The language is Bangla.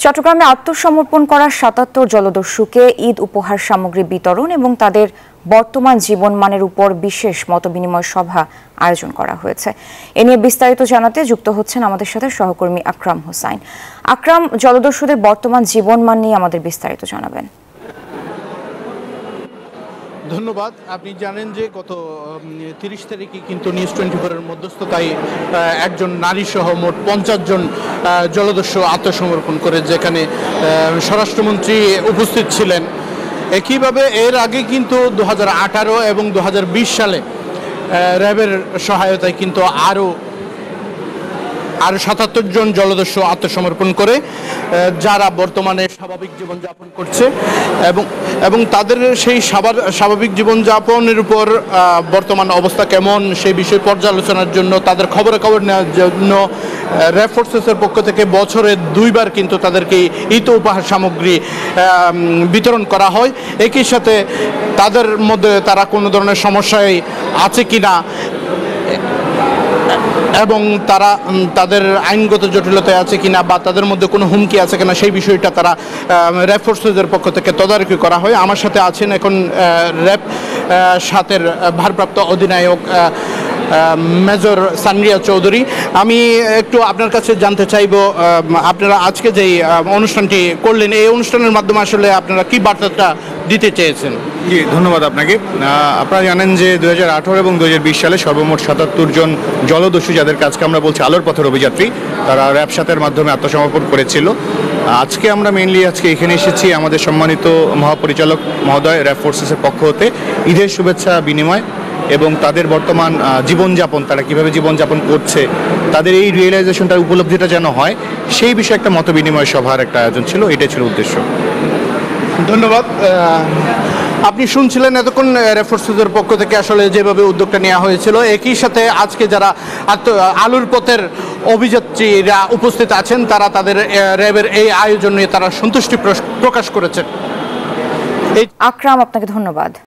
চট্টগ্রামে আত্মসমর্পণ করা ৭৭ জলদস্যুকে ঈদ উপহার সামগ্রী বিতরণ এবং তাদের বর্তমান জীবনমানের উপর বিশেষ মতবিনিময় সভা আয়োজন করা হয়েছে। এ নিয়ে বিস্তারিত জানাতে যুক্ত হচ্ছেন আমাদের সাথে সহকর্মী আকরাম হোসাইন। আকরাম, জলদস্যুদের বর্তমান জীবনমান নিয়ে আমাদের বিস্তারিত জানাবেন। ধন্যবাদ। আপনি জানেন যে গত ৩০ তারিখে কিন্তু নিউজ 24-এর মধ্যস্থতায় একজন নারী সহ মোট ৫০ জন জলদস্যু আত্মসমর্পণ করে, যেখানে স্বরাষ্ট্রমন্ত্রী উপস্থিত ছিলেন। একইভাবে এর আগে কিন্তু 2018 এবং 2020 সালে র্যাবের সহায়তায় কিন্তু আরও ৭৭ জন জলদস্যু আত্মসমর্পণ করে, যারা বর্তমানে স্বাভাবিক জীবনযাপন করছে এবং তাদের সেই স্বাভাবিক জীবনযাপনের উপর বর্তমান অবস্থা কেমন সেই বিষয়ে পর্যালোচনার জন্য, তাদের খবরাখবর নেওয়ার জন্য র্যাব ফোর্সেসের পক্ষ থেকে বছরে 2 বার কিন্তু তাদেরকে ঈদ উপহার সামগ্রী বিতরণ করা হয়। একই সাথে তাদের মধ্যে তারা কোনো ধরনের সমস্যায় আছে কিনা এবং তাদের আইনগত জটিলতায় আছে কিনা বা তাদের মধ্যে কোনো হুমকি আছে কিনা সেই বিষয়টা তারা র্যাব ফোর্সেসের পক্ষ থেকে তদারকি করা হয়। আমার সাথে আছেন এখন র্যাব 7-এর ভারপ্রাপ্ত অধিনায়ক মেজর সানরিয়া চৌধুরী। আমি একটু আপনার কাছে জানতে চাইব, আপনারা আজকে যেই অনুষ্ঠানটি করলেন, এই অনুষ্ঠানের মাধ্যমে আসলে আপনারা কি বার্তাটা দিতে চেয়েছেন? জি, ধন্যবাদ আপনাকে। আপনারা জানেন যে 2018 এবং 2020 সালে সর্বমোট 77 জন জলদস্যু, যাদেরকে আজকে আমরা বলছি আলোর পথের অভিযাত্রী, তারা র্যাব 7-এর মাধ্যমে আত্মসমর্পণ করেছিল। আজকে আমরা মেইনলি এখানে এসেছি আমাদের সম্মানিত মহাপরিচালক মহোদয় র্যাব ফোর্সেসের পক্ষ হতে ঈদের শুভেচ্ছা বিনিময় এবং তাদের বর্তমান জীবনযাপন, তারা কীভাবে জীবনযাপন করছে, তাদের এই রিয়েলাইজেশনটা, উপলব্ধিটা যেন হয়, সেই বিষয়ে একটা মতবিনিময় সভার একটা আয়োজন ছিল। এটাই ছিল উদ্দেশ্য। ধন্যবাদ। আপনি শুনছিলেন এতক্ষণ র্যাব ফোর্সেসের পক্ষ থেকে আসলে যেভাবে উদ্যোগটা নেওয়া হয়েছিল। একই সাথে আজকে যারা আলোর পথের অভিযাত্রীরা উপস্থিত আছেন, তারা তাদের র্যাবের এই আয়োজন নিয়ে তারা সন্তুষ্টি প্রকাশ করেছেন। আকরাম, আপনাকে ধন্যবাদ।